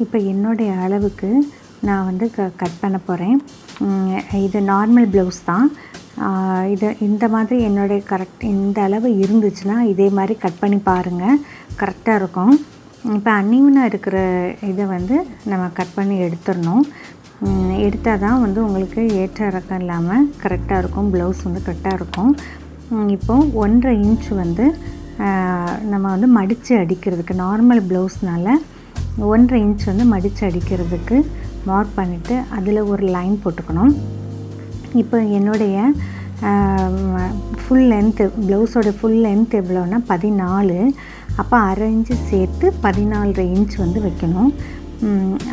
இப்போ என்னுடைய அளவுக்கு நான் வந்து கட் பண்ண போகிறேன். இது நார்மல் ப்ளவுஸ் தான். இது இந்த மாதிரி என்னுடைய இந்த அளவு இருந்துச்சுன்னா இதே மாதிரி கட் பண்ணி பாருங்கள், கரெக்டாக இருக்கும். இப்போ அன்னிவனாக இருக்கிற இதை வந்து நம்ம கட் பண்ணி எடுத்துடணும். எடுத்தால் தான் வந்து உங்களுக்கு ஏற்ற இறக்கம் இல்லாமல் கரெக்டாக இருக்கும், ப்ளவுஸ் வந்து கரெக்டாக இருக்கும். இப்போது 1.5 இன்ச் வந்து நம்ம வந்து மடித்து அடிக்கிறதுக்கு, நார்மல் ப்ளவுஸ்னால் 1.5 இன்ச் வந்து மடித்து அடிக்கிறதுக்கு மார்க் பண்ணிவிட்டு அதில் ஒரு லைன் போட்டுக்கணும். இப்போ என்னுடைய ஃபுல் லென்த்து, ப்ளவுஸோட ஃபுல் லென்த் எவ்வளோன்னா 14. அப்போ 1/2 இன்ச்சு சேர்த்து 14.5 இன்ச் வந்து வைக்கணும்.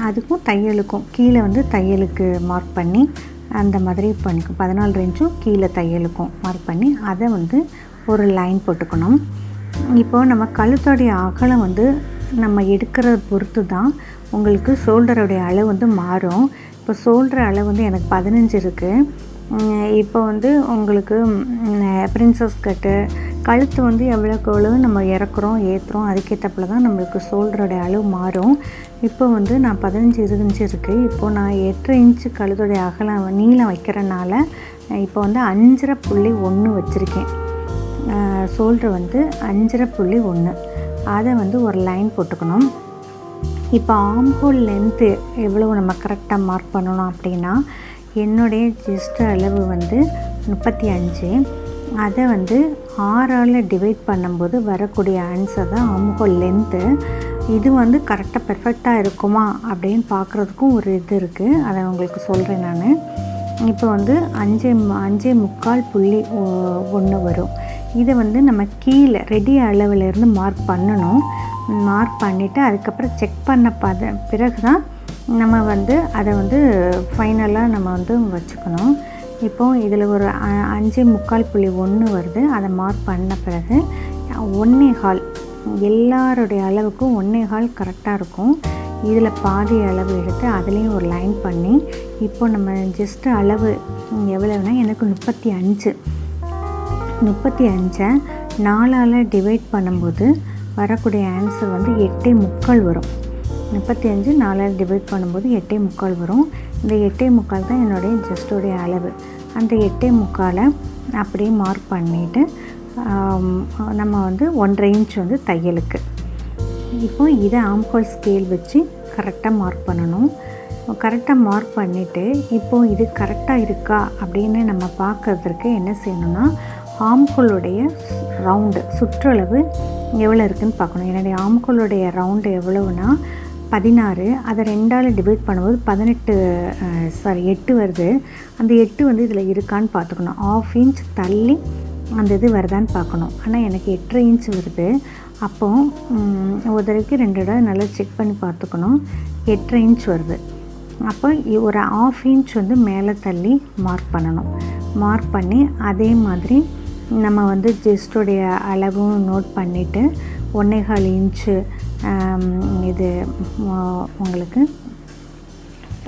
அதுக்கும் தையலுக்கும் கீழே வந்து தையலுக்கு மார்க் பண்ணி அந்த மாதிரி பண்ணிக்கும். 14.5 இன்ச்சும் கீழே தையலுக்கும் மார்க் பண்ணி அதை வந்து ஒரு லைன் போட்டுக்கணும். இப்போது நம்ம கழுத்தோடைய அகலம் வந்து நம்ம எடுக்கிறத பொறுத்து தான் உங்களுக்கு ஷோல்டருடைய அளவு வந்து மாறும். இப்போ ஷோல்டர் அளவு வந்து எனக்கு 15 இருக்குது. இப்போ வந்து உங்களுக்கு பிரின்சஸ் கட்டு கழுத்து வந்து எவ்வளோக்கு எவ்வளோ நம்ம இறக்குறோம் ஏற்றுறோம் அதுக்கேற்றப்பில் தான் நம்மளுக்கு ஷோல்டருடைய அளவு மாறும். இப்போ வந்து நான் 15-20 இன்ச்சு இருக்குது. இப்போது நான் 8 இன்ச்சு கழுத்துடைய அகலம் நீளம் வைக்கிறனால இப்போ வந்து 5.1 வச்சுருக்கேன். ஷோல்டர் வந்து 5.1 அதை வந்து ஒரு லைன் போட்டுக்கணும். இப்போ ஆம்ஹோல் லென்த்து எவ்வளோ நம்ம கரெக்டாக மார்க் பண்ணணும் அப்படின்னா, என்னுடைய செஸ்ட் அளவு வந்து 35. அதை வந்து 6ஆல் டிவைட் பண்ணும்போது வரக்கூடிய ஆன்சர் தான் ஆம்ஹோல் லென்த்து. இது வந்து கரெக்டாக பெர்ஃபெக்டாக இருக்குமா அப்படின்னு பார்க்குறதுக்கும் ஒரு இது இருக்குது, அதை உங்களுக்கு சொல்கிறேன் நான். இப்போ வந்து 5.25.1 வரும். இதை வந்து நம்ம கீழே ரெடி அளவிலேருந்து மார்க் பண்ணணும். மார்க் பண்ணிவிட்டு அதுக்கப்புறம் செக் பண்ண பிறகு தான் நம்ம வந்து அதை வந்து ஃபைனலாக நம்ம வந்து வச்சுக்கணும். இப்போது இதில் ஒரு 5.25.1 வருது. அதை மார்க் பண்ண பிறகு 1.25 எல்லாருடைய அளவுக்கும் 1.25 கரெக்டாக இருக்கும். இதில் பாதி அளவு எடுத்து அதுலேயும் ஒரு லைன் பண்ணி இப்போ நம்ம ஜஸ்ட்டு அளவு எவ்வளோனா எனக்கு 35. 35 4ஆல் டிவைட் பண்ணும்போது வரக்கூடிய ஆன்சர் வந்து 8.25 வரும். 35 4ஆல் டிவைட் பண்ணும்போது 8.25 வரும். இந்த 8.25 தான் என்னுடைய ஜஸ்டோடைய அளவு. அந்த 8.25 அப்படியே மார்க் பண்ணிவிட்டு நம்ம வந்து 1.5 இன்ச் வந்து தையலுக்கு. இப்போது இதை ஆம்ஹோல் ஸ்கேல் வச்சு கரெக்டாக மார்க் பண்ணணும். கரெக்டாக மார்க் பண்ணிவிட்டு இப்போது இது கரெக்டாக இருக்கா அப்படின்னு நம்ம பார்க்குறதுக்கு என்ன செய்யணும்னா, ஆம்ஹோலுடைய ரவுண்டு சுற்றளவு எவ்வளோ இருக்குதுன்னு பார்க்கணும். என்னுடைய ஆம்ஹோலுடைய ரவுண்டு எவ்வளவுனா 16. அதை 2ஆல் டிவைட் பண்ணும்போது 8 வருது. அந்த 8 வந்து இதில் இருக்கான்னு பார்த்துக்கணும். 1/2 இன்ச் தள்ளி அந்த இது வருதான்னு பார்க்கணும். ஆனால் எனக்கு 8.5 இன்ச் வருது. அப்போது ஒரு தடவைக்கு 2 தடவை நல்லா செக் பண்ணி பார்த்துக்கணும். 8.5 இன்ச் வருது. அப்போ ஒரு 1/2 இன்ச் வந்து மேலே தள்ளி மார்க் பண்ணணும். மார்க் பண்ணி அதே மாதிரி நம்ம வந்து ஜெஸ்டோடைய அளவும் நோட் பண்ணிவிட்டு 1.25 இன்ச்சு இது உங்களுக்கு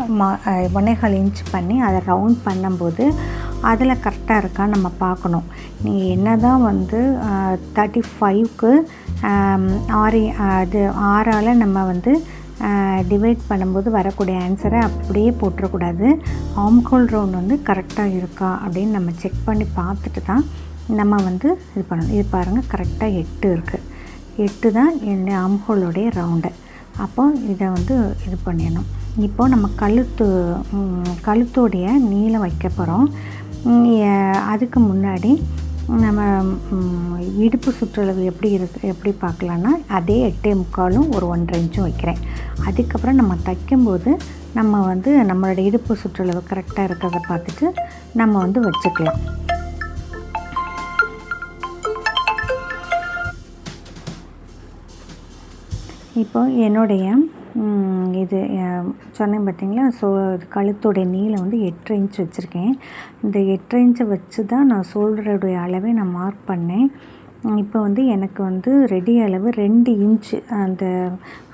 1.25 இன்ச் பண்ணி அதை ரவுண்ட் பண்ணும்போது அதில் கரெக்டாக இருக்கான்னு நம்ம பார்க்கணும். நீங்கள் என்ன தான் வந்து 35க்கு 6ஆல் நம்ம வந்து டிவைட் பண்ணும்போது வரக்கூடிய ஆன்சரை அப்படியே போட்டுறக்கூடாது. ஆம்ஹோல் ரவுண்ட் வந்து கரெக்டாக இருக்கா அப்படின்னு நம்ம செக் பண்ணி பார்த்துட்டு தான் நம்ம வந்து இது பண்ணணும். இது பாருங்கள், கரெக்டாக 8 இருக்குது. 8 தான் என்னுடைய ஆம்ஹோலுடைய ரவுண்டு. அப்போ இதை வந்து இது பண்ணிடணும். இப்போது நம்ம கழுத்தோடைய நீளம் வைக்க போகிறோம். அதுக்கு முன்னாடி நம்ம இடுப்பு சுற்றளவு எப்படி பார்க்கலான்னா, அதே 8.25 ஒரு 1.5 இன்ச்சும் வைக்கிறேன். அதுக்கப்புறம் நம்ம தைக்கும்போது நம்ம வந்து நம்மளோட இடுப்பு சுற்றளவு கரெக்டாக இருக்கிறத பார்த்துட்டு நம்ம வந்து வச்சுக்கலாம். இப்போ என்னுடைய இது சொன்னேன் பார்த்தீங்களா, ஸோ கழுத்துடைய நீளம் வந்து 8.5 இன்ச் வச்சுருக்கேன். இந்த 8.5 இன்ச்சை வச்சு தான் நான் ஷோல்டருடைய அளவை நான் மார்க் பண்ணேன். இப்போ வந்து எனக்கு வந்து ரெடி அளவு 2 இன்ச்சு அந்த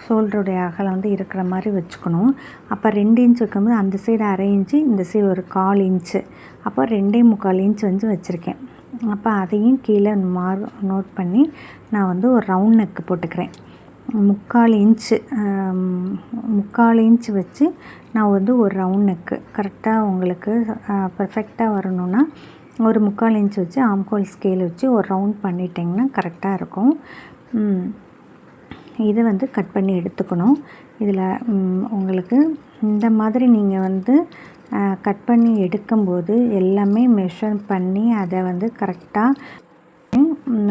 ஷோல்டருடைய அகலம் வந்து இருக்கிற மாதிரி வச்சுக்கணும். அப்போ 2 இன்ச் வைக்கும்போது அந்த சைடு 1/2 இன்ச்சு, இந்த சைடு ஒரு 1/4 இன்ச்சு, அப்போ 2.25 இன்ச் வந்து வச்சுருக்கேன். அப்போ அதையும் கீழே நோட் பண்ணி நான் வந்து ஒரு ரவுண்ட் நெக்கு போட்டுக்கிறேன். முக்கால் இன்ச்சு வச்சு நான் வந்து ஒரு ரவுண்ட் நெக்கு கரெக்டாக உங்களுக்கு பர்ஃபெக்டாக வரணும்னா ஒரு 3/4 இன்ச் வச்சு ஆம்ஹோல் ஸ்கேல் வச்சு ஒரு ரவுண்ட் பண்ணிட்டிங்கன்னா கரெக்டாக இருக்கும். இதை வந்து கட் பண்ணி எடுத்துக்கணும். இதில் உங்களுக்கு இந்த மாதிரி நீங்கள் வந்து கட் பண்ணி எடுக்கும்போது எல்லாமே மெஷர் பண்ணி அதை வந்து கரெக்டாக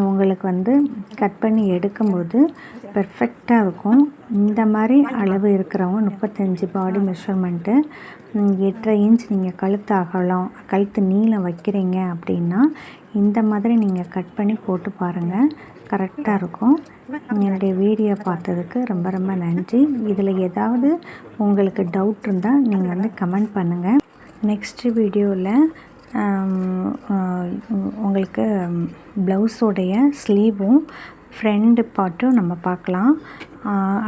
உங்களுக்கு வந்து கட் பண்ணி எடுக்கும்போது பெர்ஃபெக்டாக இருக்கும். இந்த மாதிரி அளவு இருக்கிறவங்க 35 பாடி மெஷர்மெண்ட்டு 8.5 இன்ச் நீங்கள் கழுத்து நீளம் வைக்கிறீங்க அப்படின்னா இந்த மாதிரி நீங்கள் கட் பண்ணி போட்டு பாருங்கள், கரெக்டாக இருக்கும். என்னுடைய வீடியோ பார்த்ததுக்கு ரொம்ப ரொம்ப நன்றி. இதில் ஏதாவது உங்களுக்கு டவுட் இருந்தால் நீங்கள் வந்து கமெண்ட் பண்ணுங்கள். நெக்ஸ்ட்டு வீடியோவில் உங்களுக்கு ப்ளவுஸோடைய ஸ்லீவும் ஃப்ரண்ட் பார்ட்டும் நம்ம பார்க்கலாம்.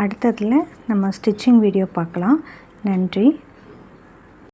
அடுத்ததில் நம்ம ஸ்டிச்சிங் வீடியோ பார்க்கலாம். நன்றி.